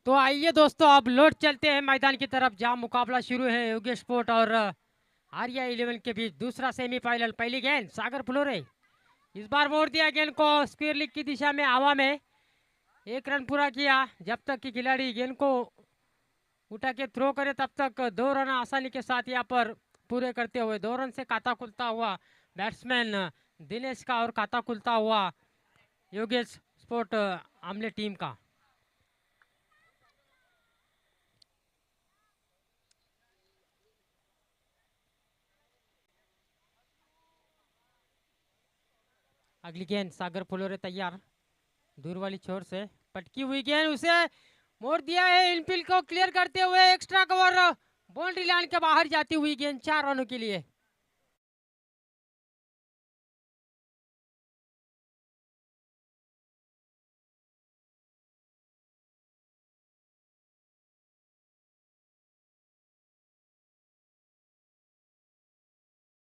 तो आइए दोस्तों, अब लौट चलते हैं मैदान की तरफ जहां मुकाबला शुरू है योगेश स्पोर्ट और आर्या 11 के बीच। दूसरा सेमीफाइनल, पहली गेंद सागर फ्लोरे, इस बार मोड़ दिया गेंद को स्क्वायर लीग की दिशा में, हवा में 1 रन पूरा किया। जब तक कि खिलाड़ी गेंद को उठा के थ्रो करे तब तक 2 रन आसानी के साथ यहाँ पर पूरे करते हुए 2 रन से खाता खुलता हुआ बैट्समैन दिनेश का और खाता खुलता हुआ योगेश स्पोर्ट आमले टीम का। अगली गेंद सागर फुलोरे तैयार, दूर वाली छोर से पटकी हुई गेंद, उसे मोड़ दिया है। इनफील्ड को क्लियर करते हुए एक्स्ट्रा कवर, बाउंड्री लाइन के बाहर जाती हुई गेंद 4 रनों के लिए।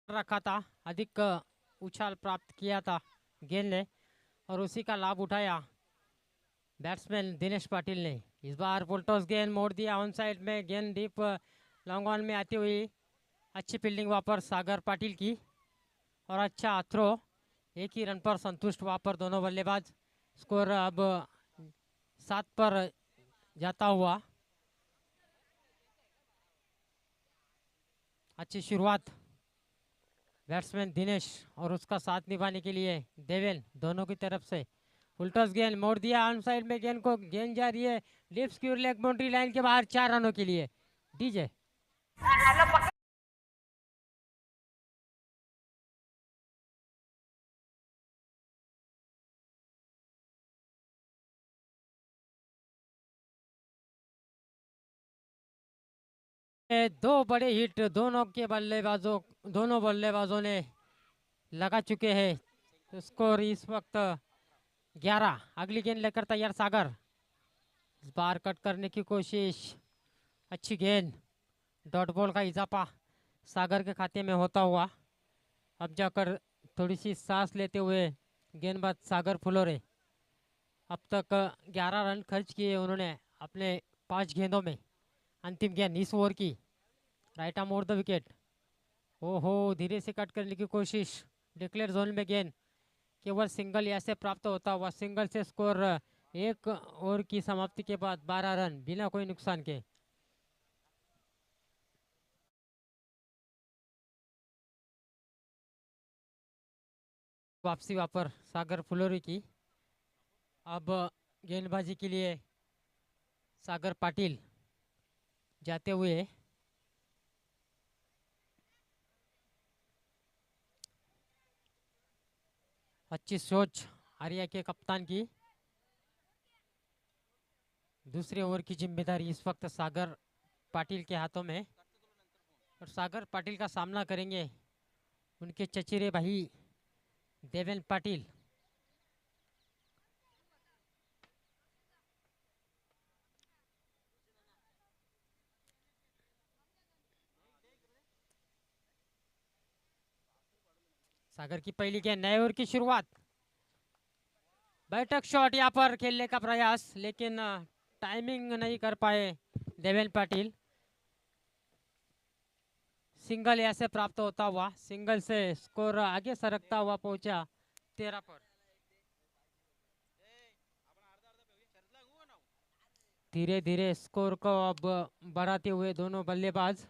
रखा था, अधिक उछाल प्राप्त किया था गेंद ने और उसी का लाभ उठाया बैट्समैन दिनेश पाटिल ने। इस बार फुलटॉस गेंद मोड़ दिया ऑन साइड में, गेंद डीप लॉन्ग ऑन में आती हुई अच्छी फील्डिंग वहाँ पर सागर पाटिल की और अच्छा थ्रो। एक ही रन पर संतुष्ट वहाँ पर दोनों बल्लेबाज। स्कोर अब 7 पर जाता हुआ। अच्छी शुरुआत बैट्समैन दिनेश और उसका साथ निभाने के लिए देवेन, दोनों की तरफ से। फुलटॉस गेंद मोड़ दिया ऑन साइड में, गेंद को गेंद जा रही है deep square leg boundary line के बाहर 4 रनों के लिए। डीजे 2 बड़े हिट दोनों बल्लेबाजों ने लगा चुके हैं। तो स्कोर इस वक्त 11। अगली गेंद लेकर तैयार सागर, इस बार कट करने की कोशिश, अच्छी गेंद, डॉट बॉल का इजाफा सागर के खाते में होता हुआ। अब जाकर थोड़ी सी सांस लेते हुए गेंदबाज सागर फुलोरे। अब तक 11 रन खर्च किए उन्होंने अपने 5 गेंदों में। अंतिम गेंद इस ओवर की, right arm over the wicket. ओहो, धीरे से कट करने की कोशिश, डिक्लेयर जोन में गेंद, केवल सिंगल यहाँ से प्राप्त होता हुआ। सिंगल से स्कोर 1 ओवर की समाप्ति के बाद 12 रन बिना कोई नुकसान के। वापसी वहाँ पर सागर फुलोरी की। अब गेंदबाजी के लिए सागर पाटिल जाते हुए। अच्छी सोच आर्या के कप्तान की। दूसरे ओवर की जिम्मेदारी इस वक्त सागर पाटिल के हाथों में और सागर पाटिल का सामना करेंगे उनके चचेरे भाई देवेन पाटिल। सागर की पहली गेंद, नए ओवर की शुरुआत, बैठक शॉट यहाँ पर खेलने का प्रयास, लेकिन टाइमिंग नहीं कर पाए देवेन पाटिल। सिंगल यहाँ से प्राप्त होता हुआ, सिंगल से स्कोर आगे सरकता हुआ पहुंचा 13 पर। धीरे धीरे स्कोर को अब बढ़ाते हुए दोनों बल्लेबाज।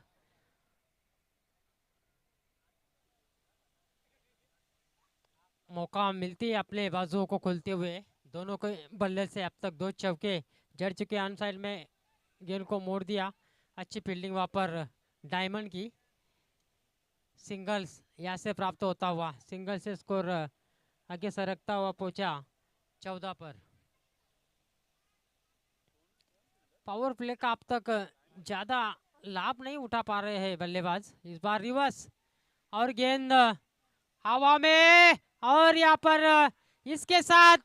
मौका मिलती है अपने बाजुओं को खोलते हुए। दोनों के बल्ले से अब तक 2 चौके जड़ चुके। ऑन साइड में गेंद को मोड़ दिया, अच्छी फील्डिंग वहाँ पर डायमंड की। सिंगल्स यहाँ से प्राप्त होता हुआ, सिंगल से स्कोर आगे सरकता हुआ पहुंचा 14 पर। पावर प्ले का अब तक ज्यादा लाभ नहीं उठा पा रहे हैं बल्लेबाज। इस बार रिवर्स और गेंद हवा में, और यहाँ पर इसके साथ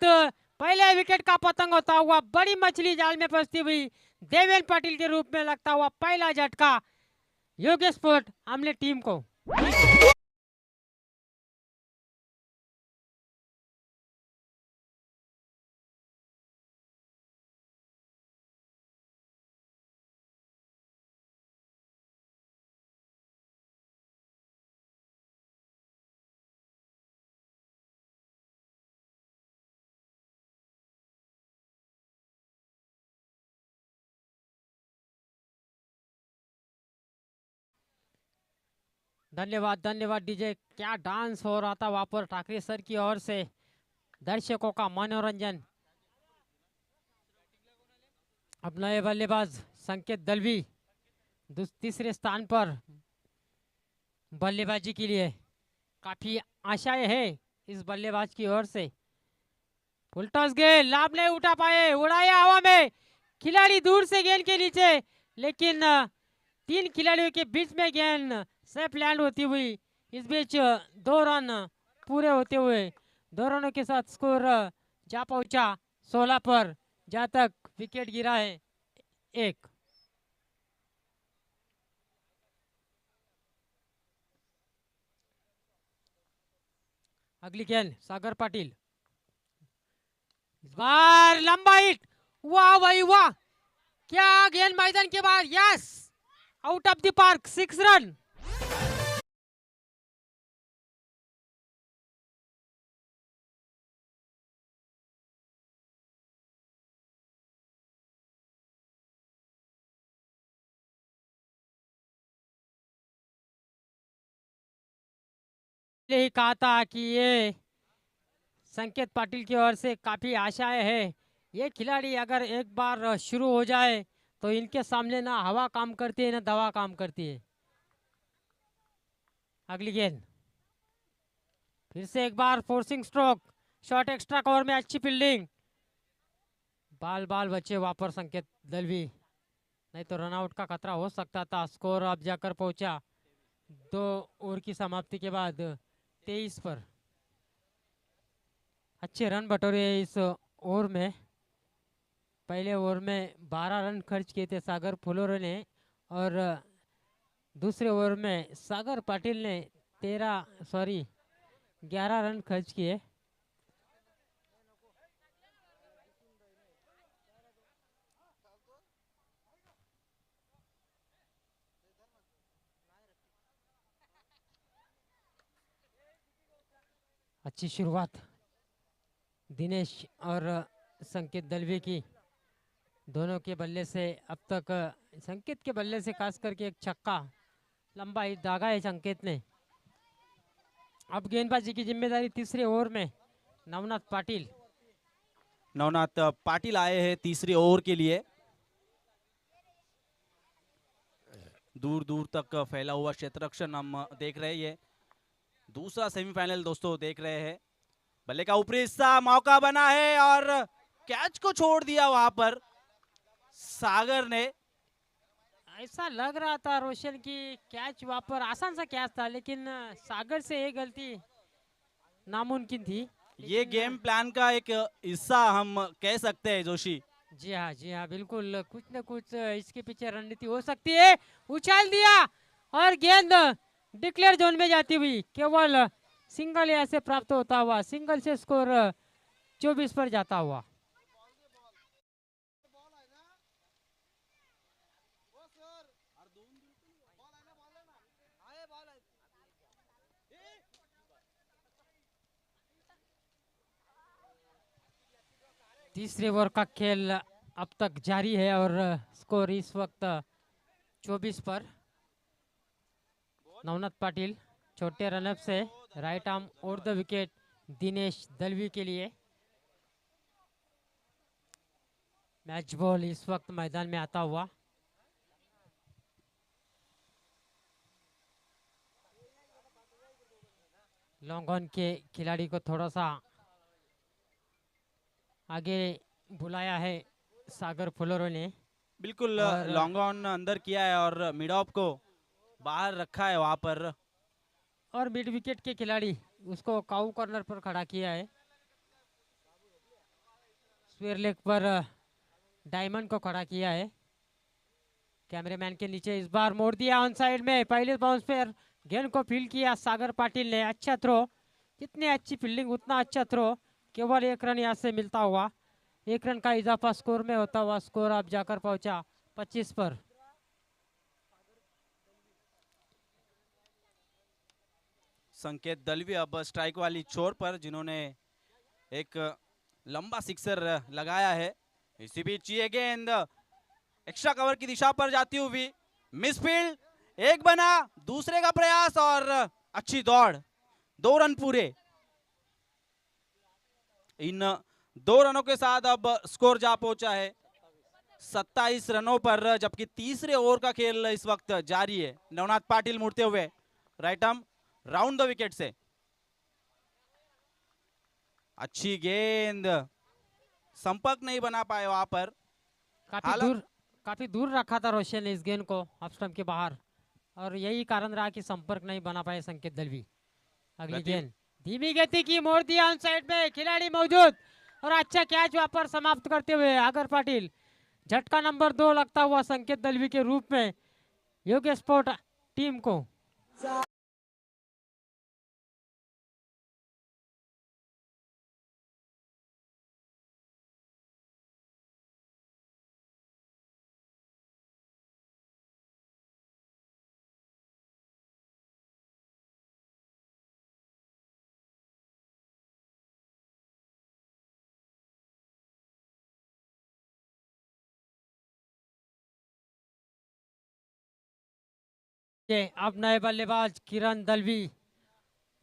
पहले विकेट का पतंग होता हुआ, बड़ी मछली जाल में फंसती हुई देवेन पाटिल के रूप में लगता हुआ पहला झटका योगेश स्पोर्ट आमले टीम को। धन्यवाद धन्यवाद डीजे, क्या डांस हो रहा था वहां पर ठाकरे सर की ओर से, दर्शकों का मनोरंजन। अब नए बल्लेबाज संकेत दलवी तीसरे स्थान पर बल्लेबाजी के लिए, काफी आशाएं है इस बल्लेबाज की ओर से। फुलटॉस गेंद, लाभ नहीं उठा पाए, उड़ाया हवा में, खिलाड़ी दूर से गेंद के नीचे, लेकिन तीन खिलाड़ियों के बीच में गेंद सेफ लैंड होती हुई, इस बीच 2 रन पूरे होते हुए 2 रनों के साथ स्कोर जा पहुंचा 16 पर, जहां तक विकेट गिरा है 1। अगली गेंद सागर पाटिल, इस बार लंबा हिट, वाह भाई वाह, क्या गेंद मैदान के बाहर, yes, out of the park, 6 run. ही कहा था कि ये संकेत पाटिल की ओर से काफी आशाएं है, ये खिलाड़ी अगर एक बार शुरू हो जाए तो इनके सामने ना हवा काम करती है ना दवा काम करती है। अगली गेंद फिर से एक बार forcing stroke, shot extra cover में अच्छी फील्डिंग, बाल बाल बचे वहां पर संकेत दलवी, नहीं तो रनआउट का खतरा हो सकता था। स्कोर अब जाकर पहुंचा 2 ओवर की समाप्ति के बाद 23 पर। अच्छे रन बटोरे इस ओवर में, पहले ओवर में 12 रन खर्च किए थे सागर फुलोरे ने, और दूसरे ओवर में सागर पाटिल ने 11 रन खर्च किए। अच्छी शुरुआत दिनेश और संकेत दलवी की, दोनों के बल्ले से अब तक संकेत के बल्ले से खास करके एक छक्का, लंबा ही दागा है संकेत ने। अब गेंदबाजी की जिम्मेदारी तीसरे ओवर में नवनाथ पाटिल। नवनाथ पाटिल आए हैं तीसरे ओवर के लिए। दूर दूर तक फैला हुआ क्षेत्र रक्षण हम देख रहे हैं। दूसरा सेमीफाइनल दोस्तों देख रहे हैं। बल्ले का ऊपरी हिस्सा, मौका बना है और कैच को छोड़ दिया वहां पर सागर ने। ऐसा लग रहा था रोशन की कैच वहां पर आसान सा कैच था, लेकिन सागर से ये गलती नामुमकिन थी। ये गेम प्लान का एक हिस्सा हम कह सकते हैं जोशी। जी हाँ बिल्कुल, कुछ न कुछ इसके पीछे रणनीति हो सकती है। उछाल दिया और गेंद डिक्लेयर जोन में जाती हुई, केवल सिंगल यहाँ से प्राप्त होता हुआ, सिंगल से स्कोर 24 पर जाता हुआ। तीसरे ओवर का खेल अब तक जारी है और स्कोर इस वक्त 24 पर। नवनाथ पाटिल छोटे रनअप से right arm over the wicket Dinesh Dalvi के लिए। मैच बॉल इस वक्त मैदान में आता हुआ। लॉन्ग ऑन के खिलाड़ी को थोड़ा सा आगे बुलाया है सागर फुलोरो ने। बिल्कुल लॉन्ग ऑन अंदर किया है और मिड ऑफ को बाहर रखा है वहां पर, और मिड विकेट के खिलाड़ी उसको काऊ कॉर्नर पर खड़ा किया है। स्क्वायर लेग पर डायमंड को खड़ा किया है कैमरेमैन के नीचे। इस बार मोड़ दिया ऑन साइड में, पहले बाउंस पर गेंद को फील्ड किया सागर पाटिल ने। अच्छा थ्रो, जितनी अच्छी फील्डिंग उतना अच्छा थ्रो। केवल 1 रन यहाँ से मिलता हुआ, 1 रन का इजाफा स्कोर में होता हुआ स्कोर अब जाकर पहुंचा 25 पर। संकेत दलवी अब स्ट्राइक वाली छोर पर, जिन्होंने एक लंबा सिक्सर लगाया है। इसी बीच ये गेंद एक्स्ट्रा कवर की दिशा पर जाती हुई मिस फील्ड, एक बना, दूसरे का प्रयास और अच्छी दौड़, 2 रन पूरे। इन 2 रनों के साथ अब स्कोर जा पहुंचा है 27 रनों पर, जबकि तीसरे ओवर का खेल इस वक्त जारी है। नवनाथ पाटिल मुड़ते हुए right arm round the wicket से, अच्छी गेंद, संपर्क नहीं बना पाए वहां पर। काफी दूर रखा था रोशन ने इस गेंद को ऑफ स्टंप के बाहर, और यही कारण रहा कि संपर्क नहीं बना पाए संकेत दलवी। अगली गेंद धीमी गति की, मोड़ दिया ऑन साइड में, खिलाड़ी मौजूद और अच्छा कैच वहां पर समाप्त करते हुए आगर पाटिल। झटका नंबर 2 लगता हुआ संकेत दलवी के रूप में योगेश स्पोर्ट टीम को। अब नए बल्लेबाज किरण दलवी,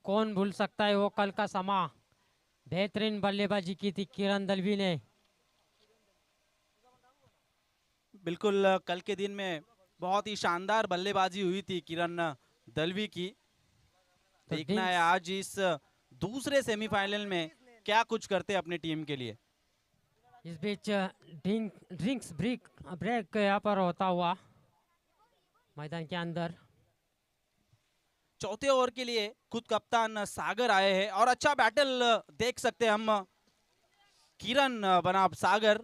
कौन भूल सकता है वो कल का समा, बेहतरीन बल्लेबाजी की थी किरण दलवी ने। बिल्कुल कल के दिन में बहुत ही शानदार बल्लेबाजी हुई थी किरण दलवी की। तो देखना है आज इस दूसरे सेमीफाइनल में क्या कुछ करते हैं अपनी टीम के लिए। इस बीच ड्रिंक्स ब्रेक यहाँ पर होता हुआ मैदान के अंदर। चौथे ओवर के लिए खुद कप्तान सागर आए हैं और अच्छा बैटल देख सकते हैं हम, किरण बनाम सागर।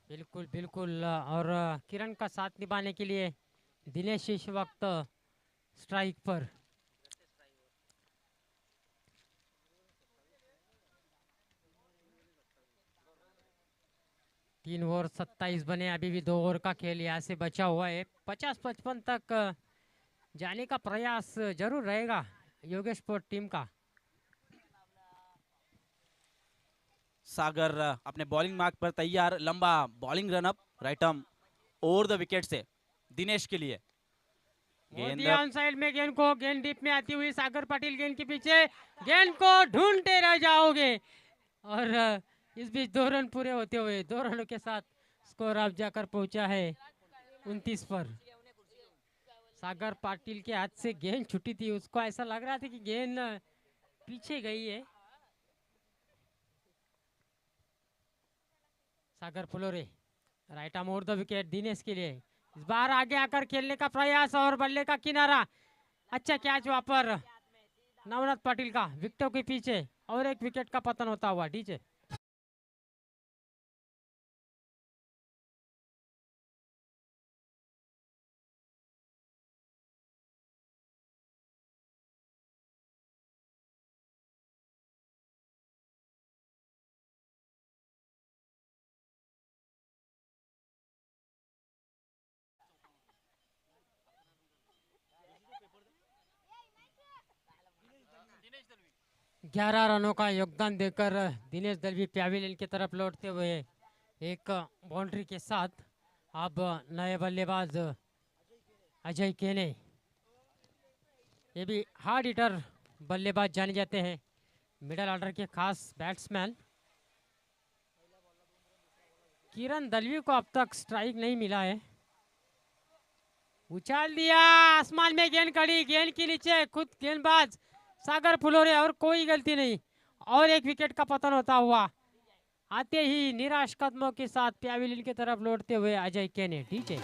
बिल्कुल बिल्कुल, और किरण का साथ निभाने के लिए दिनेश इस वक्त स्ट्राइक पर। तीन ओवर 27 बने, अभी भी 2 ओवर का खेल यहाँ से बचा हुआ है। 50-55 तक जाने का प्रयास जरूर रहेगा योगेश स्पोर्ट टीम का। सागर अपने बॉलिंग मार्क पर तैयार, लंबा bowling run up right arm over the wicket से दिनेश के लिए। गेंद ऑन साइड में, गेंद डीप में आती हुई सागर पाटिल गेंद के पीछे, गेंद को ढूंढते रह जाओगे। और इस बीच 2 रन पूरे होते हुए 2 रनों के साथ स्कोर अब जाकर पहुंचा है 29 पर। सागर पाटिल के हाथ से गेंद छुटी थी, उसको ऐसा लग रहा था कि गेंद पीछे गई है। Sagar Phulore right arm over the wicket Dinesh के लिए, इस बार आगे आकर खेलने का प्रयास और बल्ले का किनारा, अच्छा कैच वहां पर नवनाथ पाटिल का विकेटों के पीछे, और एक विकेट का पतन होता हुआ डीजे। ग्यारह रनों का योगदान देकर दिनेश दलवी पैविलियन की तरफ लौटते हुए एक बाउंड्री के साथ। अब नए बल्लेबाज अजय केने, ये भी हार्ड हिटर बल्लेबाज जाने जाते हैं, मिडल ऑर्डर के खास बैट्समैन। किरण दलवी को अब तक स्ट्राइक नहीं मिला है। उछाल दिया आसमान में, गेंद खड़ी, गेंद के नीचे खुद गेंदबाज सागर फुलोरे, और कोई गलती नहीं, और एक विकेट का पतन होता हुआ आते ही निराश कदमों के साथ पैविलियन की तरफ लौटते हुए अजय केने डीजे।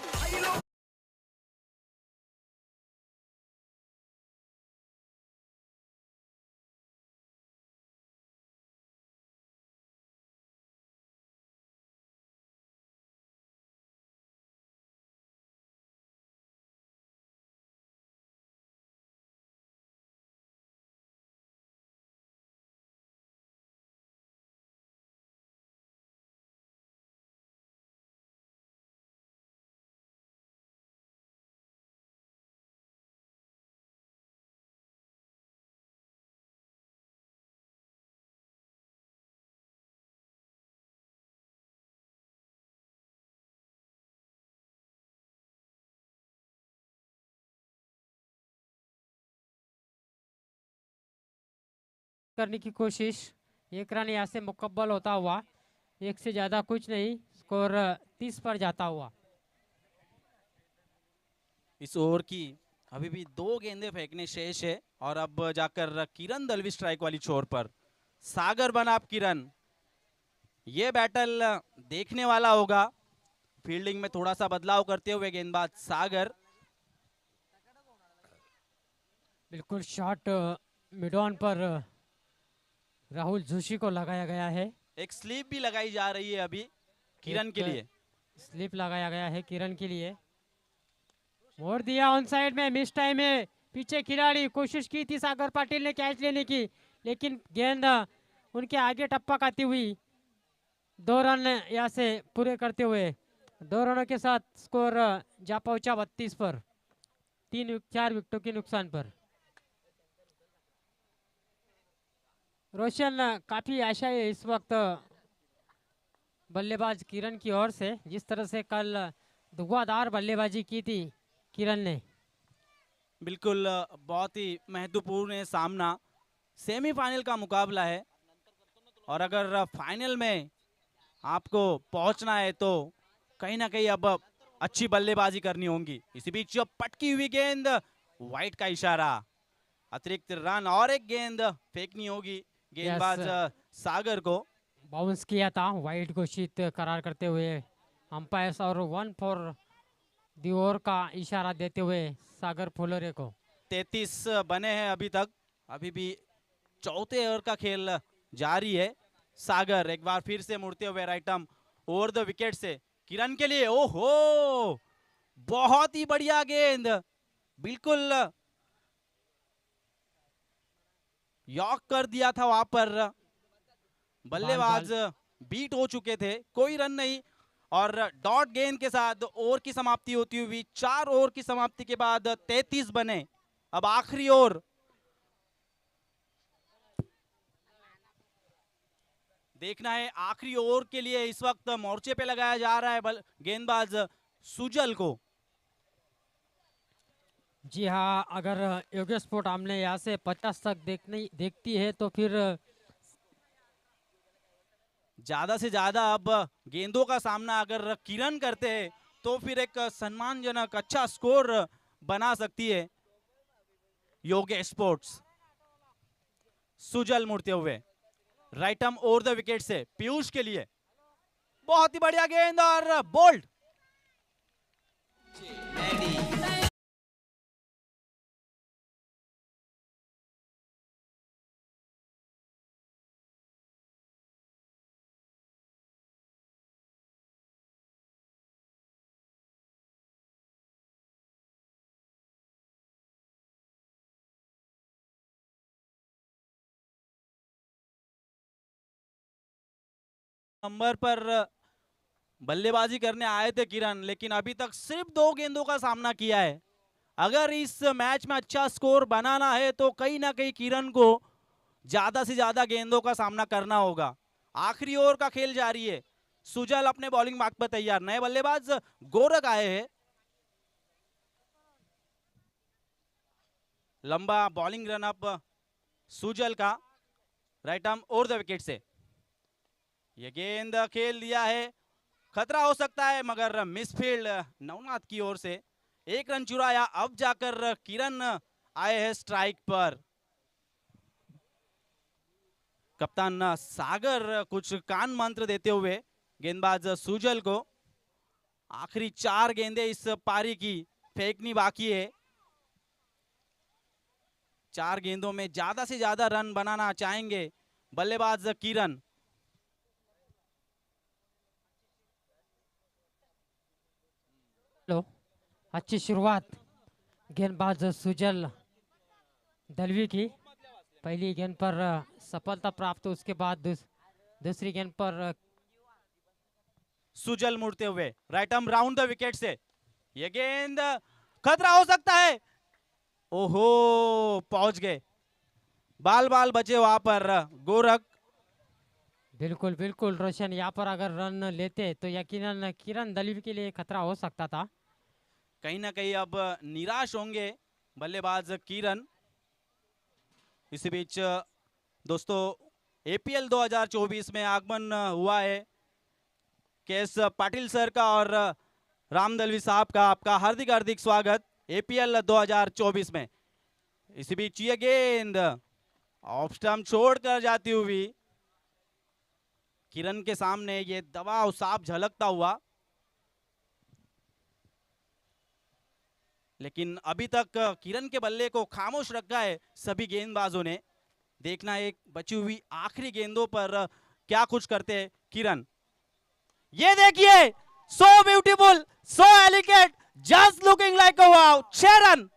करने की कोशिश। एक रन यहाँ से मुकम्मल होता हुआ, एक से ज्यादा कुछ नहीं, स्कोर 30 पर जाता हुआ। इस ओवर की अभी भी 2 गेंदें फेंकने शेष है और अब जाकर किरण दलवी स्ट्राइक वाली छोर पर। सागर बनाम किरण, ये बैटल देखने वाला होगा। फील्डिंग में थोड़ा सा बदलाव करते हुए गेंदबाज सागर। बिल्कुल शॉट मिड ऑन पर राहुल जोशी को लगाया गया है। एक स्लीप भी लगाई जा रही है अभी किरण के लिए। स्लिप लगाया गया है किरण के लिए। मोड़ दिया ऑन साइड में, मिस टाइम है। पीछे खिलाड़ी कोशिश की थी सागर पाटिल ने कैच लेने की, लेकिन गेंद उनके आगे टप्पा खाती हुई। 2 रन यहाँ से पूरे करते हुए 2 रनों के साथ स्कोर जा पहुंचा 32 पर, 4 विकेटों के नुकसान पर। रोशन, काफी आशा है इस वक्त बल्लेबाज किरण की ओर से, जिस तरह से कल धुआंधार बल्लेबाजी की थी किरण ने। बिल्कुल बहुत ही महत्वपूर्ण है सामना। सेमीफाइनल का मुकाबला है और अगर फाइनल में आपको पहुंचना है तो कहीं ना कहीं अब अच्छी बल्लेबाजी करनी होगी। इसी बीच पटकी हुई गेंद, वाइट का इशारा, अतिरिक्त रन और एक गेंद फेंकनी होगी गेंदबाज सागर को। बाउंस किया था, वाइट घोषित करार करते हुए अंपायर्स और 1 फॉर दी ओवर का इशारा देते हुए सागर फुलोरे को। 33 बने हैं अभी तक, अभी भी चौथे ओवर का खेल जारी है। सागर एक बार फिर से मुड़ते हुए right arm over the wicket से किरण के लिए। ओहो, बहुत ही बढ़िया गेंद, बिल्कुल यॉक कर दिया था वहां पर। बल्लेबाज बीट हो चुके थे, कोई रन नहीं और डॉट गेंद के साथ ओवर की समाप्ति होती हुई 4 ओवर की समाप्ति के बाद 33 बने। अब आखिरी ओवर, देखना है आखिरी ओवर के लिए इस वक्त मोर्चे पे लगाया जा रहा है गेंदबाज सुजल को। जी हाँ, अगर योगेश स्पोर्ट हमने यहाँ से 50 तक देखती है तो फिर ज्यादा से ज्यादा अब गेंदों का सामना अगर किरण करते हैं तो फिर एक सम्मानजनक अच्छा स्कोर बना सकती है योगेश स्पोर्ट्स। सुजल मुड़ते हुए right arm over the wicket से पीयूष के लिए, बहुत ही बढ़िया गेंद और बोल्ड। नंबर पर बल्लेबाजी करने आए थे किरण, लेकिन अभी तक सिर्फ 2 गेंदों का सामना किया है। अगर इस मैच में अच्छा स्कोर बनाना है तो कहीं ना कहीं किरण को ज्यादा से ज्यादा गेंदों का सामना करना होगा। आखिरी ओवर का खेल जारी है, सुजल अपने बॉलिंग मार्क पर तैयार। नए बल्लेबाज गोरख आए हैं, लंबा बॉलिंग रन अप सुजल का right arm over the wicket से। ये गेंद खेल दिया है, खतरा हो सकता है मगर मिसफील्ड नवनाथ की ओर से। 1 रन चुराया, अब जाकर किरण आए हैं स्ट्राइक पर। कप्तान सागर कुछ कान मंत्र देते हुए गेंदबाज सुजल को। आखिरी 4 गेंदें इस पारी की फेंकनी बाकी है। 4 गेंदों में ज्यादा से ज्यादा रन बनाना चाहेंगे बल्लेबाज किरण। लो, अच्छी शुरुआत गेंदबाज सुजल दलवी की। पहली गेंद पर सफलता प्राप्त, उसके बाद दूसरी गेंद पर सुजल मुड़ते हुए right arm round the wicket से। ये गेंद खतरा हो सकता है, ओहो पहुंच गए, बाल बाल बचे वहां पर गोरख। बिल्कुल बिल्कुल रोशन, यहाँ पर अगर रन लेते तो यकीनन किरण दलवी के लिए खतरा हो सकता था। कहीं ना कहीं अब निराश होंगे बल्लेबाज किरण। इसी बीच दोस्तों एपीएल 2024 में आगमन हुआ है केएस पाटिल सर का और राम दलवी साहब का। आपका हार्दिक हार्दिक स्वागत एपीएल 2024 में। इसी बीच ये गेंद ऑफ स्टंप छोड़कर जाती हुई किरण के सामने ये दबाव साफ झलकता हुआ, लेकिन अभी तक किरण के बल्ले को खामोश रखा है सभी गेंदबाजों ने। देखना एक बची हुई आखिरी गेंदों पर क्या कुछ करते हैं किरण। ये देखिए, so beautiful, so elegant, just looking like अ वाव, 6 रन।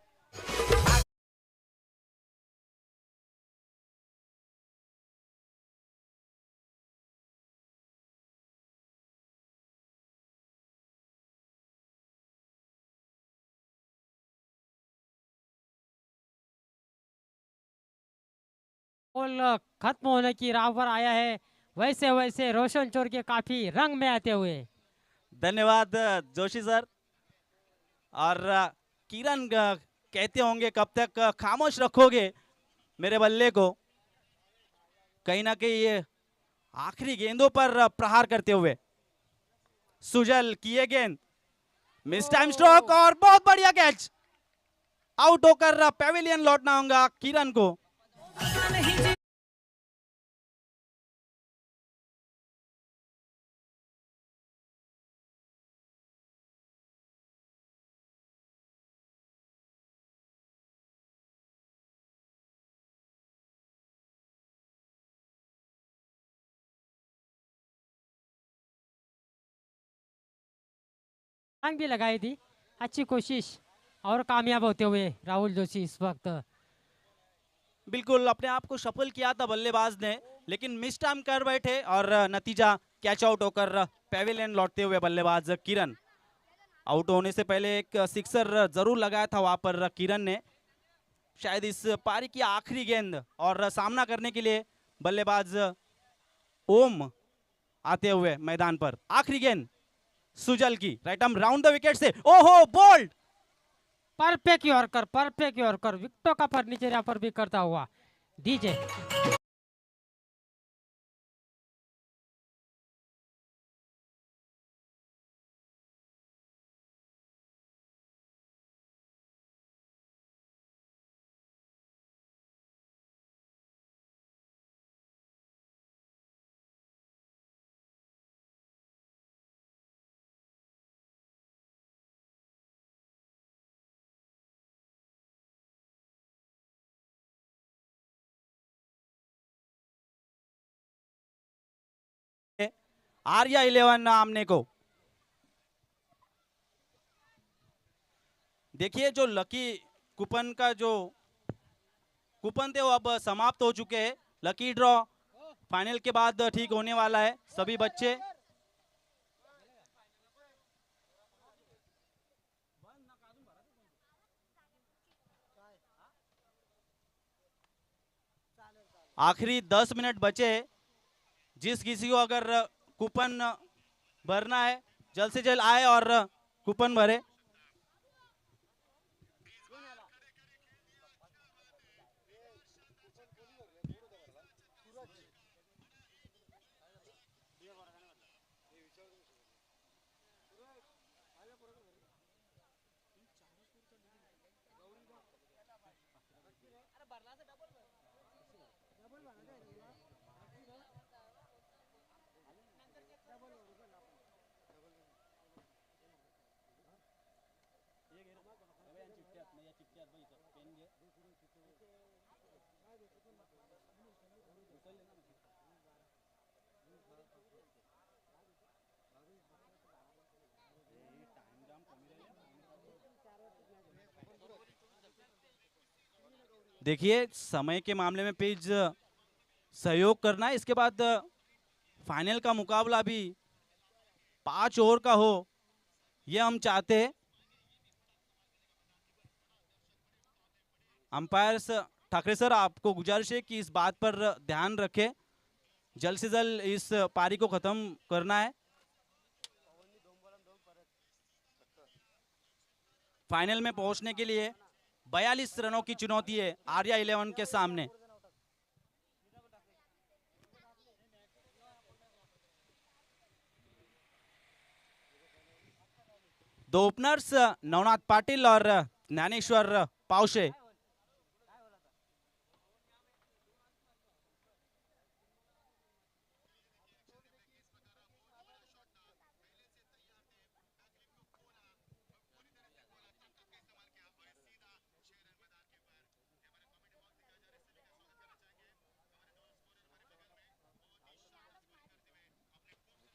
बॉल खत्म होने की राह पर आया है, वैसे वैसे रोशन चोर के काफी रंग में आते हुए। धन्यवाद जोशी सर। और किरण कहते होंगे कब तक खामोश रखोगे मेरे बल्ले को। कहीं ना कहीं ये आखिरी गेंदों पर प्रहार करते हुए सुजल किए गेंद, मिस टाइम स्ट्रोक और बहुत बढ़िया कैच। आउट होकर पेविलियन लौटना होगा किरण को। रंग भी लगाई थी, अच्छी कोशिश और कामयाब होते हुए राहुल जोशी इस वक्त। बिल्कुल अपने आप को सफल किया था बल्लेबाज ने, लेकिन मिस टाइम कर बैठे और नतीजा कैच आउट होकर पेविलियन लौटते हुए बल्लेबाज किरण। आउट होने से पहले एक सिक्सर जरूर लगाया था वहां पर किरण ने, शायद इस पारी की आखिरी गेंद। और सामना करने के लिए बल्लेबाज ओम आते हुए मैदान पर। आखिरी गेंद सुजल की, right arm round the wicket से, ओहो bowled. Perfect yorker, perfect yorker, विकेटों का फर्नीचर यहाँ पर भी करता हुआ डीजे। आर्या 11 आमने को। देखिए जो लकी कूपन का जो कूपन थे वो अब समाप्त हो चुके हैं। लकी ड्रॉ फाइनल के बाद ठीक होने वाला है। सभी बच्चे आखिरी 10 मिनट बचे। जिस किसी को अगर कूपन भरना है जल्द से जल्द आए और कूपन भरे। देखिए समय के मामले में पेज सहयोग करना है। इसके बाद फाइनल का मुकाबला भी 5 ओवर का हो, ये हम चाहते हैं। अंपायर्स ठाकरे सर, आपको गुजारिश है कि इस बात पर ध्यान रखें, जल्द से जल्द इस पारी को खत्म करना है। फाइनल में पहुंचने के लिए 42 रनों की चुनौती है आर्या 11 के सामने। दो ओपनर्स नवनाथ पाटिल और ज्ञानेश्वर पावशे।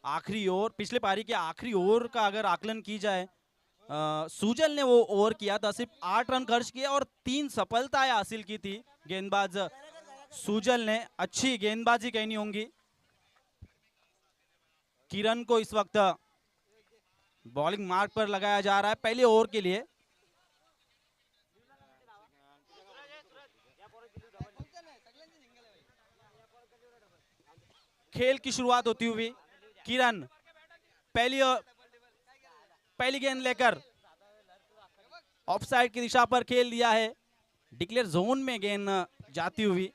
आखिरी ओवर, पिछले पारी के आखिरी ओवर का अगर आकलन की जाए, सुजल ने वो ओवर किया था, सिर्फ 8 रन खर्च किए और 3 सफलताएं हासिल की थी गेंदबाज सुजल ने। अच्छी गेंदबाजी कहनी होंगी। किरण को इस वक्त बॉलिंग मार्क पर लगाया जा रहा है पहले ओवर के लिए। खेल की शुरुआत होती हुई किरण पहली गेंद लेकर ऑफसाइड की दिशा पर खेल दिया है। डिक्लेयर जोन में गेंद जाती हुई।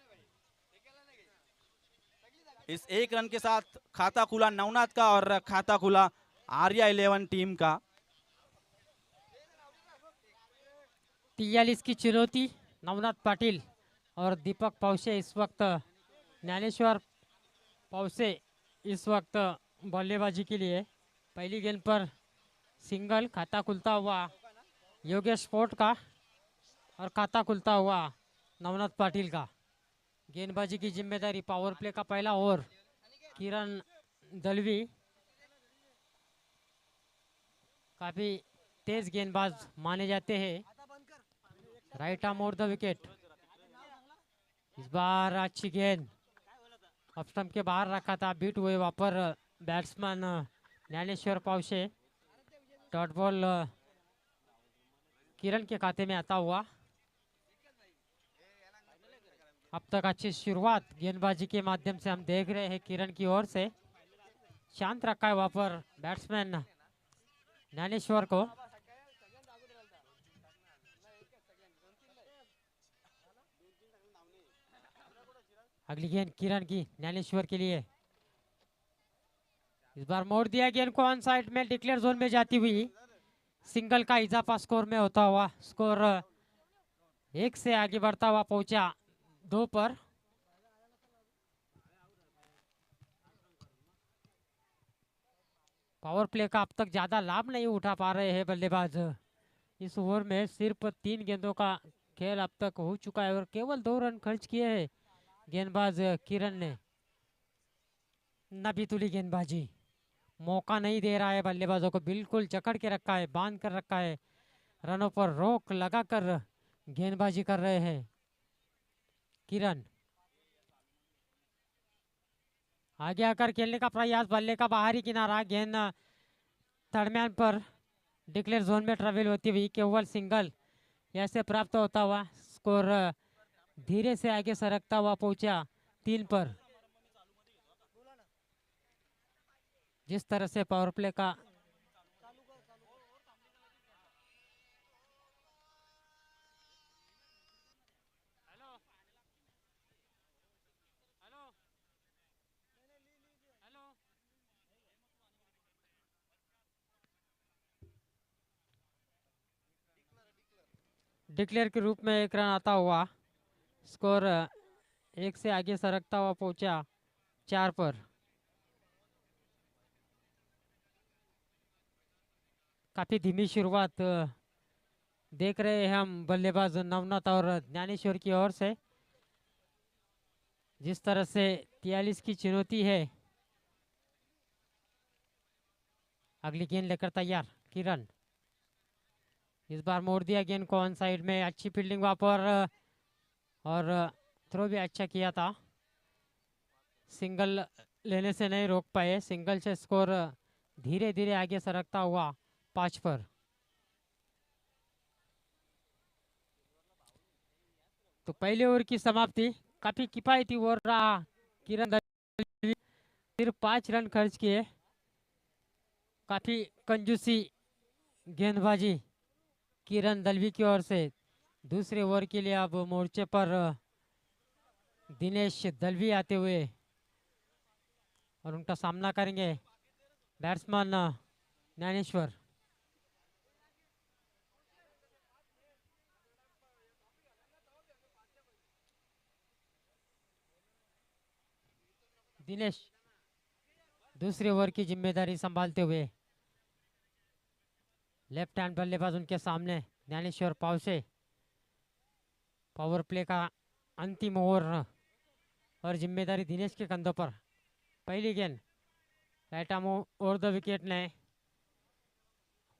इस एक रन के साथ खाता खुला नवनाथ का और खाता खुला आर्या 11 टीम का। 43 की चुनौती नवनाथ पाटिल और दीपक पावसे इस वक्त, ज्ञानेश्वर पावसे इस वक्त बल्लेबाजी के लिए। पहली गेंद पर सिंगल, खाता खुलता हुआ योगेश फोर्ट का और खाता खुलता हुआ नवनाथ पाटिल का। गेंदबाजी की जिम्मेदारी पावर प्ले का पहला ओवर किरण दलवी, काफी तेज गेंदबाज माने जाते हैं। Right arm over the wicket. इस बार अच्छी गेंद ऑफ स्टंप के बाहर रखा था, बीट हुए वहां पर batsman Dnyaneshwar Pawase. Dot ball Kiran के खाते में आता हुआ। अब तक अच्छी शुरुआत गेंदबाजी के माध्यम से हम देख रहे हैं किरण की ओर से। शांत रखा है वहां पर बैट्समैन ज्ञानेश्वर को। अगली गेंद किरण की ज्ञानेश्वर के लिए। इस बार मोड़ दिया गेंद को ऑन साइड में, डिक्लेयर जोन में जाती हुई। सिंगल का इजाफा स्कोर में होता हुआ स्कोर 1 से आगे बढ़ता हुआ पहुंचा 2 पर। पावर प्ले का अब तक ज्यादा लाभ नहीं उठा पा रहे हैं बल्लेबाज। इस ओवर में सिर्फ 3 गेंदों का खेल अब तक हो चुका है और केवल 2 रन खर्च किए हैं गेंदबाज किरण ने। नबी तुली गेंदबाजी, मौका नहीं दे रहा है बल्लेबाजों को, बिल्कुल जकड़ के रखा है, बांध कर रखा है। रनों पर रोक लगाकर गेंदबाजी कर रहे हैं किरण। आगे आकर खेलने का प्रयास, बल्ले का बाहरी किनारा, गेंद दरम्यान पर डिक्लेयर जोन में ट्रेवल होती हुई केवल सिंगल ऐसे प्राप्त होता हुआ स्कोर धीरे से आगे सरकता हुआ पहुंचा 3 पर। जिस तरह से पावर प्ले का डिक्लेयर के रूप में 1 रन आता हुआ स्कोर 1 से आगे सरकता हुआ पहुंचा 4 पर। काफी धीमी शुरुआत देख रहे हैं हम बल्लेबाज नवनाथ और ज्ञानेश्वर की ओर से। जिस तरह से 43 की चुनौती है। अगली गेंद लेकर तैयार किरण। इस बार मोड़ दिया गेंद को ऑन साइड में, अच्छी फील्डिंग वहां पर और थ्रो भी अच्छा किया था। सिंगल लेने से नहीं रोक पाए, सिंगल से स्कोर धीरे धीरे आगे सरकता हुआ 5 पर। तो पहले ओवर की समाप्ति, काफी किफायती ओवर रहा। किरण सिर्फ 5 रन खर्च किए। काफी कंजूसी गेंदबाजी किरण दलवी की ओर से। दूसरे ओवर के लिए अब मोर्चे पर दिनेश दलवी आते हुए और उनका सामना करेंगे बैट्समैन ज्ञानेश्वर। दिनेश दूसरे ओवर की जिम्मेदारी संभालते हुए लेफ्ट हैंड बल्लेबाज उनके सामने ज्ञानेश्वर पावसे। पावर प्ले का अंतिम ओवर और जिम्मेदारी दिनेश के कंधों पर। पहली गेंद right arm over the wicket ने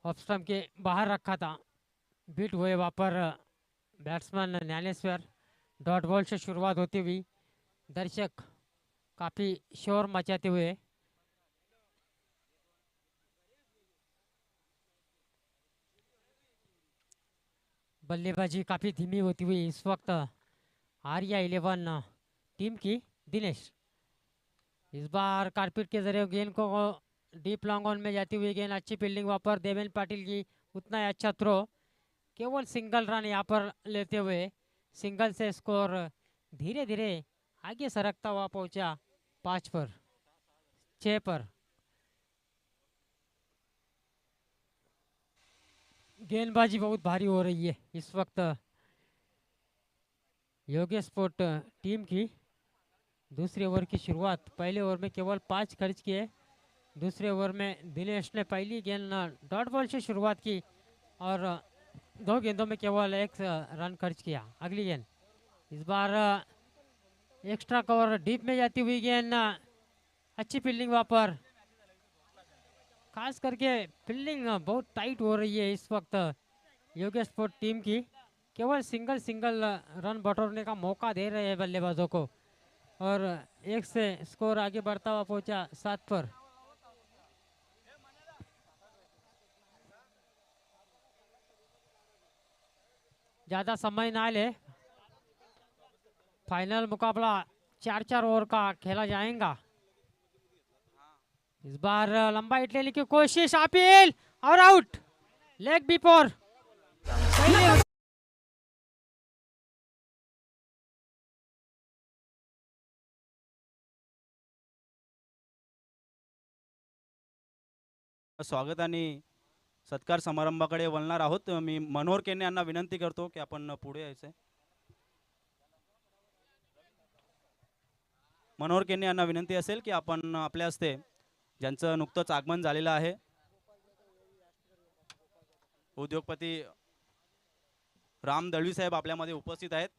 ऑफ स्टंप के बाहर रखा था। बीट हुए वहाँ पर बैट्समैन ज्ञानेश्वर। डॉट बॉल से शुरुआत होती हुई दर्शक काफ़ी शोर मचाते हुए बल्लेबाजी काफ़ी धीमी होती हुई इस वक्त आर्या 11 टीम की दिनेश। इस बार कारपीट के जरिए गेंद को डीप लॉन्ग ऑन में जाती हुई गेंद। अच्छी फील्डिंग वहाँ पर देवेंद्र पाटिल की। उतना ही अच्छा थ्रो। केवल सिंगल रन यहाँ पर लेते हुए सिंगल से स्कोर धीरे धीरे आगे सरकता हुआ पहुंचा 5 पर 6 पर। गेंदबाजी बहुत भारी हो रही है इस वक्त योगेश स्पोर्ट टीम की। दूसरे ओवर की शुरुआत। पहले ओवर में केवल 5 खर्च किए। दूसरे ओवर में दिनेश ने पहली गेंद डॉट बॉल से शुरुआत की और 2 गेंदों में केवल 1 रन खर्च किया। अगली गेंद इस बार एक्स्ट्रा कवर डीप में जाती हुई गेंद। अच्छी फील्डिंग वहाँ पर। खास करके फील्डिंग बहुत टाइट हो रही है इस वक्त योगेश स्पोर्ट टीम की। केवल सिंगल रन बटोरने का मौका दे रहे हैं बल्लेबाजों को और 1 से स्कोर आगे बढ़ता हुआ पहुंचा 7 पर। ज़्यादा समय ना ले। फाइनल मुकाबला 4-4 ओवर का खेला जाएगा। इस बार लंबा हिट लेने की कोशिश। अपील और आउट। Leg before. स्वागत आणि सत्कार समारंभाकडे वळणार आहोत। मी मनोहर केने यांना विनंती करतो की आपण पुढे यायचे। मनोहर केने यांना विनंती असेल की आपण आपल्या हस्ते ज्यांचं नुकतंच आगमन झालेलं आहे उद्योगपती राम दळवी साहेब आपल्यामध्ये उपस्थित आहेत।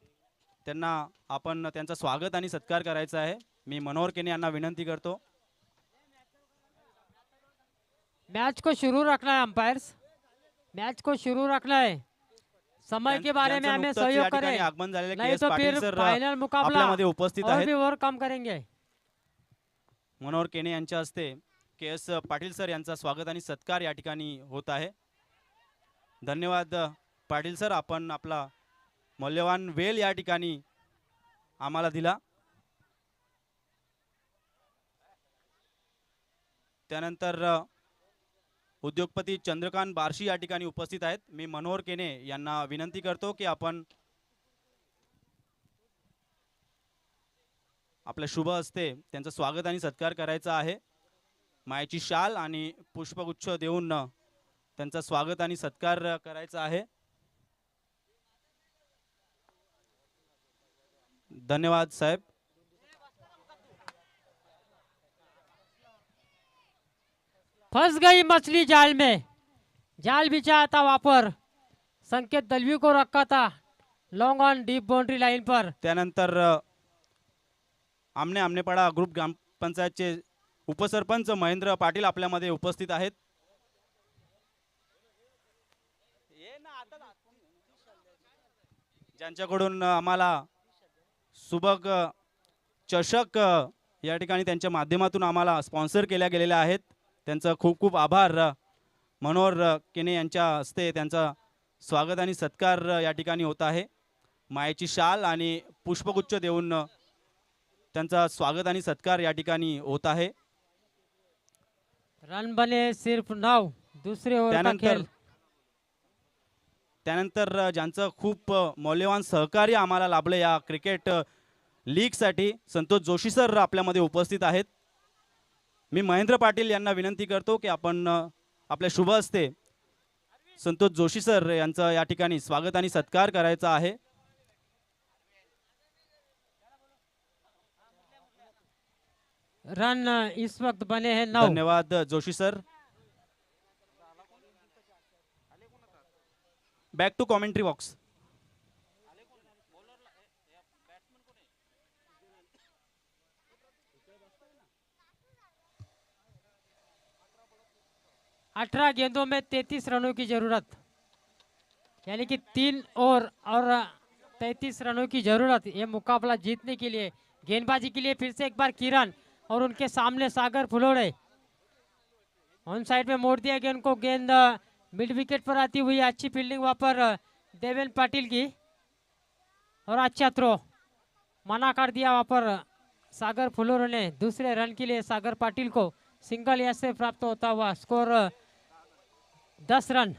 त्यांना आपण त्यांचं स्वागत आणि सत्कार करायचा आहे। मी मनोहर केने यांना विनंती करतो। मैच को शुरू रखना है अंपायर्स। मैच को शुरू रखना है। समय के बारे में हमें सहयोग करें। आगमन झालेले नहीं केएस तो पाटील फिर सर फाइनल मुकाबला आपल्यामध्ये उपस्थित और आहेत। भी ओवर कम करेंगे। मनोहर केने यांच्या हस्ते केएस पाटील सर यांचा स्वागत आणि सत्कार या ठिकाणी होत आहे। धन्यवाद पाटील सर, आपण आपला मौल्यवान वेळ या ठिकाणी आम्हाला दिला। त्यानंतर उद्योगपती चंद्रकांत बार्शी या ठिकाणी उपस्थित आहेत। मी मनोहर केने यांना विनंती करतो की आपण आपल्या शुभ हस्ते त्यांचं स्वागत आणि सत्कार करायचा आहे। मायेची शाल आणि पुष्पगुच्छ देऊन त्यांचा स्वागत आणि सत्कार करायचा आहे। धन्यवाद साहेब। फंस गई मछली जाल में। जाल बिछाया था वहां पर। संकेत दलवी को रखा था long on deep boundary line पर। त्यानंतर आमने आमनेपाडा ग्रुप ग्रामपंचायतचे उपसरपंच महेंद्र पाटील आपल्यामध्ये उपस्थित आहेत। ज्यांच्याकडून आम्हाला सुबक चषक या ठिकाणी त्यांच्या माध्यमातून आम्हाला स्पॉन्सर केल्या गेलेल्या आहेत। त्यांचा खूप खूप आभार। मनोहर केने यांच्या हस्ते त्यांचा स्वागत आणि सत्कार या ठिकाणी होत आहे। मायेची शाल आणि पुष्पगुच्छ देऊन त्यांचा स्वागत आणि सत्कार या ठिकाणी होत आहे। रन बने सिर्फ 9। दूसरे ओवर का खेल। त्यानंतर ज्यांचं खूप मौल्यवान सहकार्य आम्हाला लाभलं या क्रिकेट लीग साठी संतोष जोशी सर आपल्यामध्ये उपस्थित आहेत। मी महेंद्र पाटील यांना विनंती करतो की आपण आपल्या शुभ हस्ते संतोष जोशी सर यांचा या ठिकाणी स्वागत आणि सत्कार करायचा आहे। रन इस वक्त बने हैं 9। धन्यवाद Joshi sir. Back to commentary box. 18 गेंदों में 33 रनों की जरूरत, यानी कि 3 और 33 रनों की जरूरत ये मुकाबला जीतने के लिए। गेंदबाजी के लिए फिर से एक बार किरण और उनके सामने सागर फुलोड़े। ऑन साइड में मोड़ दिया गेंद को, गेंद मिड विकेट पर आती हुई। अच्छी फील्डिंग वहां पर देवेन पाटिल की और अच्छा थ्रो, मना कर दिया वहां पर सागर फुलोरे ने। दूसरे रन के लिए सागर पाटिल को सिंगल यश से प्राप्त होता हुआ। स्कोर 10 रन,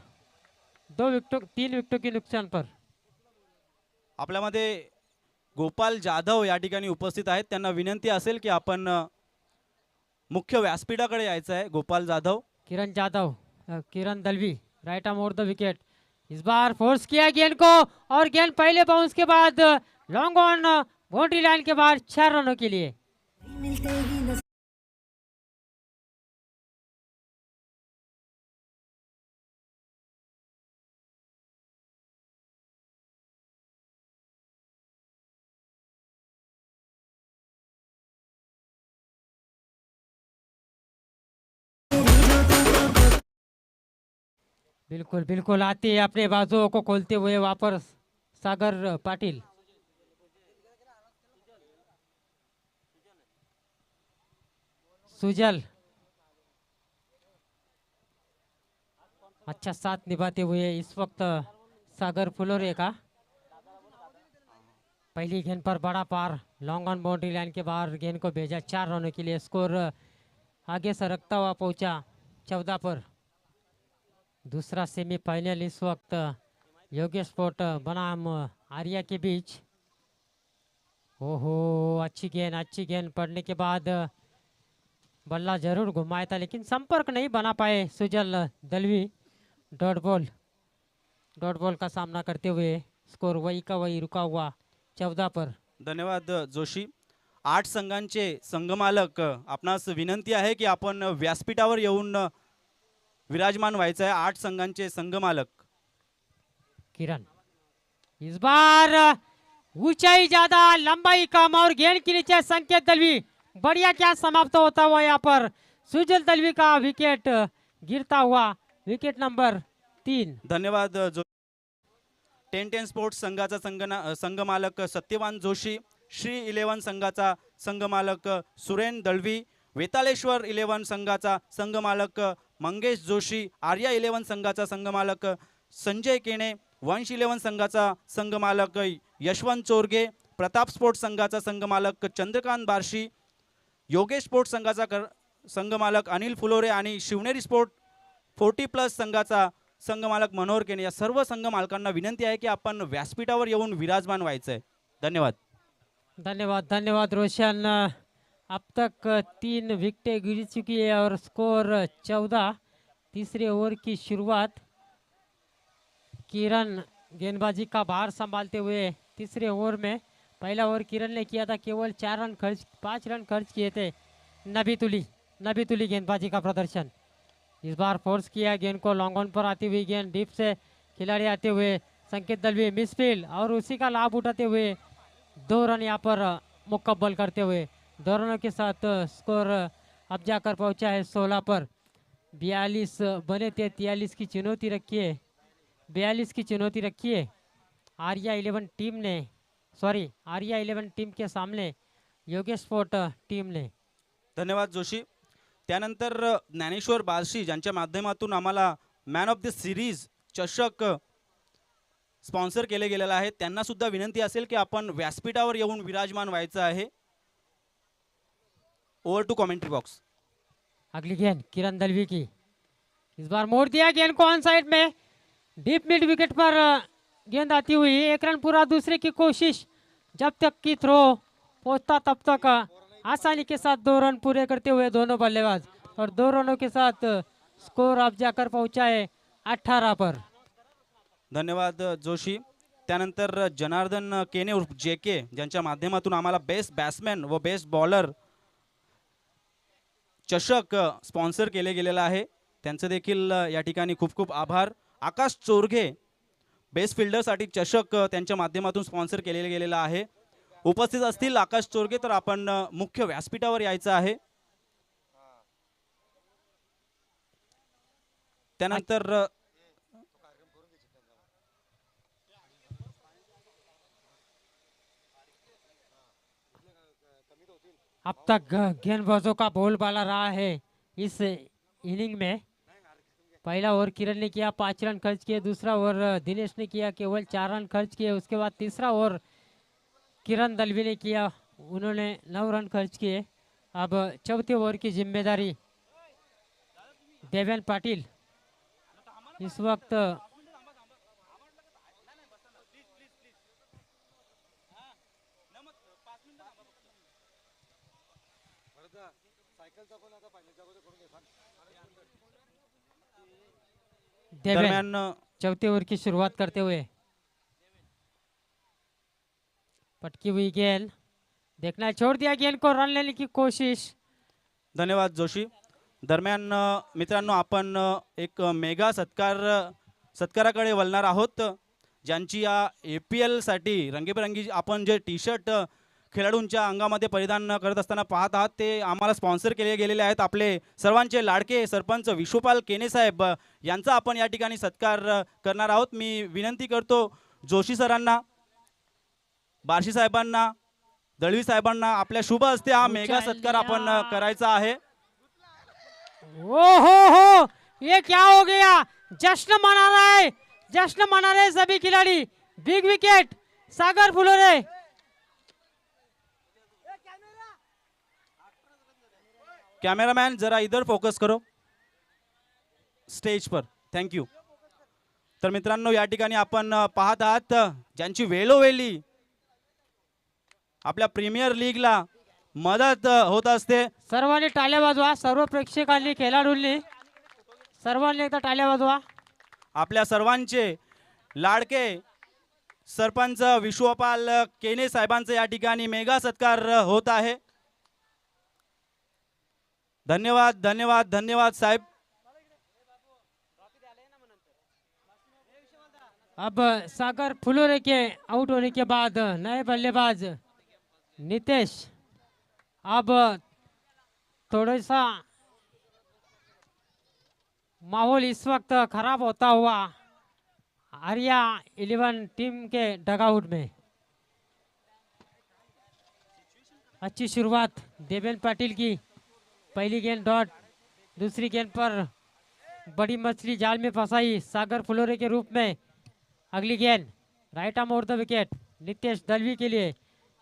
3 विकेटों के नुकसान पर। आपल्यामध्ये गोपाल जाधव या ठिकाणी उपस्थित आहेत. त्यांना विनंती असेल की आपण मुख्य व्यासपीठाकडे यायचं आहे. Gopal Jadhav. Kiran Jadhav, Kiran Dalvi right arm over the wicket. इस बार फोर्स किया गेंद को और गेंद पहले बाउंस के बाद लॉन्ग ऑन बाउंड्री लाइन के बाद 4 रनों के लिए। बिल्कुल बिल्कुल आते हैं अपने बाजुओं को खोलते हुए वापस सागर पाटिल। सुजल अच्छा साथ निभाते हुए इस वक्त सागर फुलोरे का। पहली गेंद पर बड़ा पार, लॉन्ग ऑन बाउंड्री लाइन के बाहर गेंद को भेजा 4 रनों के लिए। स्कोर आगे सरकता हुआ पहुंचा 14 पर। दूसरा सेमीफाइनल इस वक्त योगेश स्पोर्ट बनाम आर्या के बीच। ओहो अच्छी गेंद पड़ने के बाद बल्ला जरूर घुमाया था लेकिन संपर्क नहीं बना पाए सुजल दलवी। डॉट बॉल का सामना करते हुए स्कोर वही का वही रुका हुआ 14 पर। धन्यवाद जोशी. 8 संघांचे संघमालक आपणास विनंती आहे की आपण व्यासपीठावर येऊन विराजमान व्हायचं आहे. 8 संघांचे संघमालक. किरण इस बार ऊंचाई ज्यादा लंबाई कम और गेंद के नीचे संकेत दलवी। बढ़िया क्या समाप्त होता हुआ यहाँ पर सुजल दलवी का विकेट गिरता हुआ। Wicket number 3। धन्यवाद. 10-10 स्पोर्ट्स संघाचा संघमालक सत्यवान जोशी, श्री 11 संघाचा संघमालक सुरेन दळवी, वेतालेश्वर 11 संघाचा संघमालक मंगेश जोशी, आर्या 11 संघाचा संघमालक संजय केणे, वंश 11 संघाचा संघमालक यशवंत चोरगे, प्रताप स्पोर्ट्स संघाचा संघमालक चंद्रकांत बार्शी, योगेश स्पोर्ट्स संघाचा संघमालक अनिल फुलोरे आणि शिवनेरी स्पोर्ट 40+ संघाचा संघमालक मनोहर केने. या सर्व संघ मालकांना विनंती आहे की आपण व्यासपीठावर येऊन विराजमान व्हायचं आहे. धन्यवाद. धन्यवाद रोशन। अब तक 3 विकेटें गिर चुकी है और स्कोर 14। तीसरे ओवर की शुरुआत किरण गेंदबाजी का भार संभालते हुए तीसरे ओवर में। पहला ओवर किरण ने किया था, केवल 5 रन खर्च किए थे। नबी तुली गेंदबाजी का प्रदर्शन। इस बार फोर्स किया गेंद को, लॉन्ग ऑन पर आती हुई गेंद डीप से खिलाड़ी आते हुए संकेत दलवी मिसफील्ड और उसी का लाभ उठाते हुए 2 रन यहाँ पर मुकम्मल करते हुए 2 रनों के साथ स्कोर अब जाकर पहुंचा है 16 पर। 42 बने थे, 43 की चुनौती रखी है, 42 की चुनौती रखी है आर्या 11 टीम के सामने योगेश स्पोर्ट टीम ने। धन्यवाद जोशी. त्यानंतर ज्ञानेश्वर बार्शी ज्यांच्या माध्यमातून आम्हाला मॅन ऑफ द सिरीज चषक स्पॉन्सर केले गेलेला आहे, त्यांना सुद्धा विनंती असेल की आपण व्यासपीठावर येऊन विराजमान व्हायचं आहे. Over to commentary box. अगली गेंद किरण दलवी की। इस बार मोड़ दिया गेंद को ऑन साइड में, डीप मिड विकेट पर गेंद आती हुई। 1 रन पूरा, दूसरे की कोशिश, जब तक की थ्रो पहुंचता तब तक आसानी के साथ 2 रन पूरे करते हुए दोनों बल्लेबाज और 2 रनों के साथ स्कोर अब जाकर पहुंचा है 18 पर। धन्यवाद जोशी. त्यानंतर जनार्दन केने उर्फ जेके ज्यांच्या माध्यमातून आम्हाला बेस्ट बॅट्समॅन व बेस्ट बॉलर चषक स्पॉन्सर केले गेलेला आहे, त्यांचं देखील या ठिकाणी खूप खूप आभार. आकाश चोरघे बेस्ट फिल्डरसाठी चषक त्यांच्या माध्यमातून स्पॉन्सर केलेला गेलेला आहे. उपस्थित असतील आकाश चोरघे तर आपण मुख्य व्यासपीठावर यायचं आहे. त्यानंतर अब तक गेंदबाजों का बोलबाला रहा है इस इनिंग में। पहला ओवर किरण ने किया 5 रन खर्च किए, दूसरा ओवर दिनेश ने किया केवल 4 रन खर्च किए, उसके बाद तीसरा ओवर किरण दलवी ने किया, उन्होंने 9 रन खर्च किए। अब चौथे ओवर की जिम्मेदारी देवेन पाटिल इस वक्त देवेन दरम्यान चौथे ओवर की शुरुआत करते हुए पटकी हुई गेंद, देखना छोड़ दिया गेंद को, रन लेने की कोशिश। धन्यवाद जोशी. दरम्यान मित्रांनो आपण एक मेगा सत्काराकडे वळणार आहोत, ज्यांची या APL साठी रंगीबेरंगी आपण जे टी शर्ट खेळाडूंच्या अंगामध्ये परिधान करत असताना पाहत आहात ते आम्हाला स्पॉन्सर केले गेलेले आहेत. आपले सर्वांचे लाडके सरपंच विश्वपाल केने साहेब यांचा आपण या ठिकाणी सत्कार करणार आहोत. मी विनंती करतो जोशी सरांना, बार्शी साहेबांना, दळवी साहेबांना आपल्या शुभ हस्ते हा मेगा सत्कार आपण करायचा आहे. ओ हो, ये क्या हो गया, जश्न मना रहा है, जश्न मना रहे सभी खिलाड़ी। बिग विकेट सागर फुलोरे। कैमरामैन जरा इधर फोकस करो स्टेज पर, थँक यू. तर मित्रांनो या ठिकाणी आपण पाहत आहात ज्यांची वेळोवेळी आपल्या प्रीमियर लीगला मदत होत असते. सर्वांनी टाळ्या वाजवा, सर्व प्रेक्षकांनी, खेळाडूंनी सर्वांनी एकदा टाळ्या वाजवा. आपल्या सर्वांचे लाडके सरपंच विश्वपाल केने साहेबांचा या ठिकाणी मेगा सत्कार होत आहे. धन्यवाद धन्यवाद धन्यवाद साहेब. अब सागर फुलोरे के आउट होने के बाद नए बल्लेबाज नितेश, अब थोड़ा सा माहौल इस वक्त खराब होता हुआ आर्या 11 टीम के डगआउट में। अच्छी शुरुआत देवेन पाटिल की, पहली गेंद डॉट, दूसरी गेंद पर बड़ी मछली जाल में फंसाई सागर फुलोरे के रूप में। अगली गेंद right arm over the wicket Nitesh Dalvi के लिए,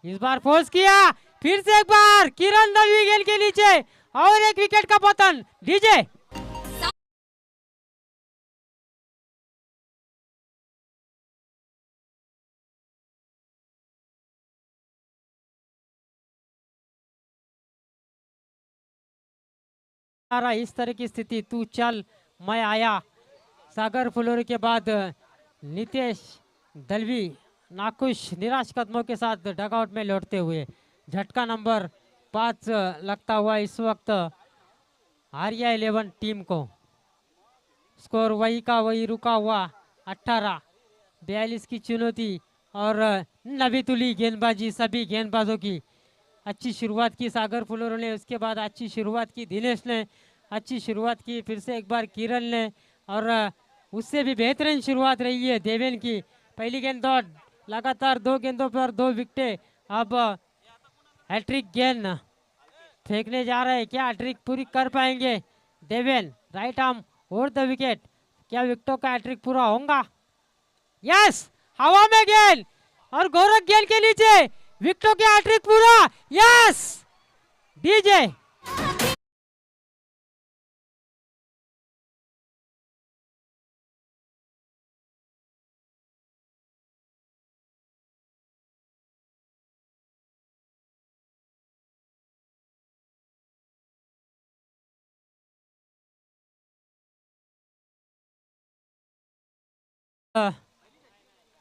इस बार फोर्स किया, फिर से एक बार किरण दलवी गेंद के नीचे और एक विकेट का पतन। डीजे इस तरह की स्थिति, तू चल मैं आया। सागर फुलोरे के बाद नितेश दलवी नाखुश निराश कदमों के साथ डगआउट में लौटते हुए। झटका नंबर 5 लगता हुआ इस वक्त आर्या 11 टीम को। स्कोर वही का वही रुका हुआ 18-42 की चुनौती और नवी तुली गेंदबाजी सभी गेंदबाजों की। अच्छी शुरुआत की सागर फुलोरे ने, उसके बाद अच्छी शुरुआत की दिनेश ने, अच्छी शुरुआत की फिर से एक बार किरण ने, और उससे भी बेहतरीन शुरुआत रही है देवेन की। पहली गेंद दौड़, लगातार 2 गेंदों पर 2 विकेटें। अब हैट्रिक गेंद फेंकने जा रहे हैं, क्या हैट्रिक पूरी कर पाएंगे Deven? Right arm over the wicket, क्या विकेटों का हैट्रिक पूरा होगा? यस, हवा में गेंद और गोरख गेंद के नीचे, विकेटों के हैट्रिक पूरा। यस, डीजे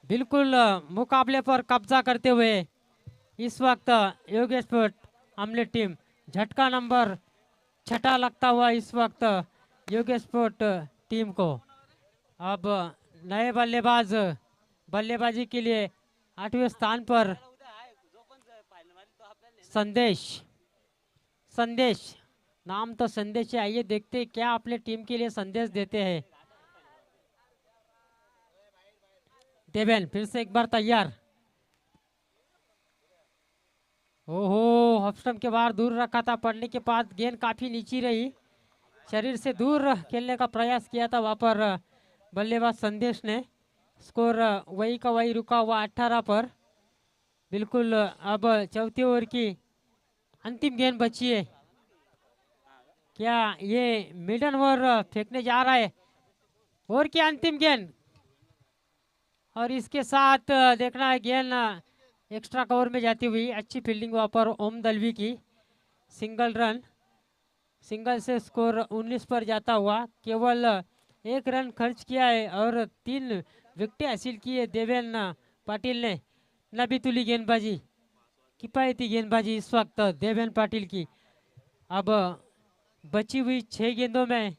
बिल्कुल मुकाबले पर कब्जा करते हुए इस वक्त योगेश भट्ट अमले टीम। झटका नंबर छठा लगता हुआ इस वक्त योगेश स्पोर्ट टीम को। अब नए बल्लेबाज बल्लेबाजी के लिए 8वें स्थान पर संदेश। संदेश नाम तो संदेश है, आइए देखते हैं क्या अपने टीम के लिए संदेश देते हैं। देवेन फिर से एक बार तैयार। ओहो, ऑफ स्टंप के बाहर दूर रखा था, पड़ने के बाद गेंद काफी नीची रही, शरीर से दूर खेलने का प्रयास किया था वहां पर बल्लेबाज संदेश ने। स्कोर वही का वही रुका हुआ 18 पर। बिल्कुल अब चौथी ओवर की अंतिम गेंद बची है। क्या ये मिडन ओवर फेंकने जा रहा है? ओवर की अंतिम गेंद, और इसके साथ देखना है गेंद एक्स्ट्रा कवर में जाती हुई। अच्छी फील्डिंग वहाँ पर ओम दलवी की। सिंगल रन, सिंगल से स्कोर 19 पर जाता हुआ। केवल 1 रन खर्च किया है और 3 विकेटें हासिल की है देवेन पाटिल ने। नबी तुली गेंदबाजी, किफायती गेंदबाजी इस वक्त देवेन पाटिल की। अब बची हुई 6 गेंदों में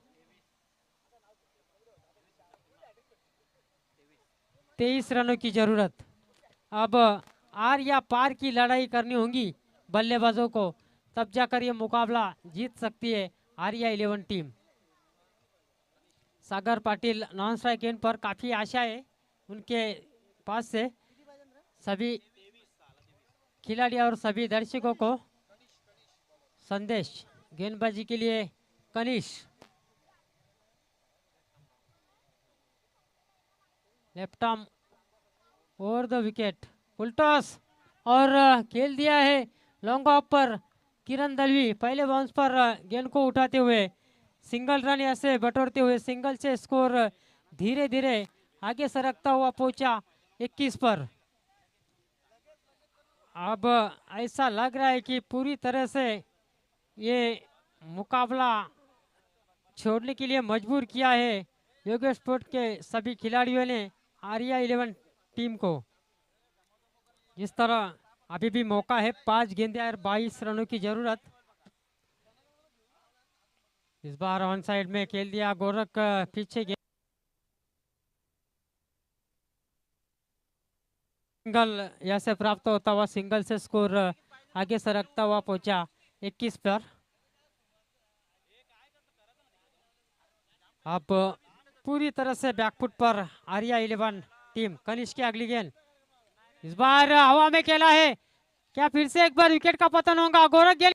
23 रनों की जरूरत। अब आर या पार की लड़ाई करनी होगी बल्लेबाजों को, तब जाकर ये मुकाबला जीत सकती है आर्या 11 टीम। सागर पाटिल नॉन स्ट्राइक गेंद पर, काफी आशा है उनके पास से। सभी खिलाड़ी और सभी दर्शकों को संदेश गेंदबाजी के लिए। कनिश left arm over the wicket, full toss और खेल दिया है लॉन्ग ऑफ पर। किरण दलवी पहले बाउंस पर गेंद को उठाते हुए सिंगल रन ऐसे बटोरते हुए सिंगल से स्कोर धीरे धीरे आगे सरकता हुआ पहुंचा 21 पर। अब ऐसा लग रहा है कि पूरी तरह से ये मुकाबला छोड़ने के लिए मजबूर किया है योगेश स्पोर्ट के सभी खिलाड़ियों ने आर्या 11 टीम को। जिस तरह अभी भी मौका है, 5 गेंदें और 22 रनों की जरूरत। इस बार ऑन साइड में खेल दिया गोरख, पीछे सिंगल यहाँ से प्राप्त होता हुआ, सिंगल से स्कोर आगे सरकता हुआ पहुंचा 21 पर। अब पूरी तरह से बैकफुट पर आर्या 11 टीम। कनिष्क की अगली गेंद इस बार हवा में खेला है, क्या फिर से एक बार विकेट का पतन होगा? गोरख गेंद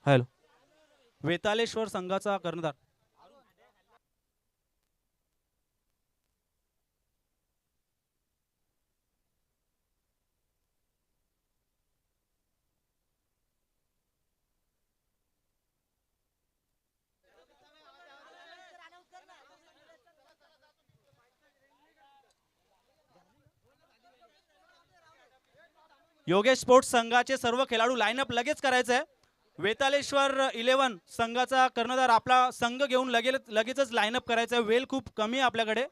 हॅलो, वेतालेश्वर संघाचा कर्णधार योगेश स्पोर्ट्स संघाचे सर्व खेळाडू लाईनअप लगेच करायचं आहे। वेतालेश्वर 11 संघाचा कर्णधार आपला संघ घेऊन लगेचच लाईनअप करायचा आहे, वेळ खूप कमी आहे आपल्याकडे।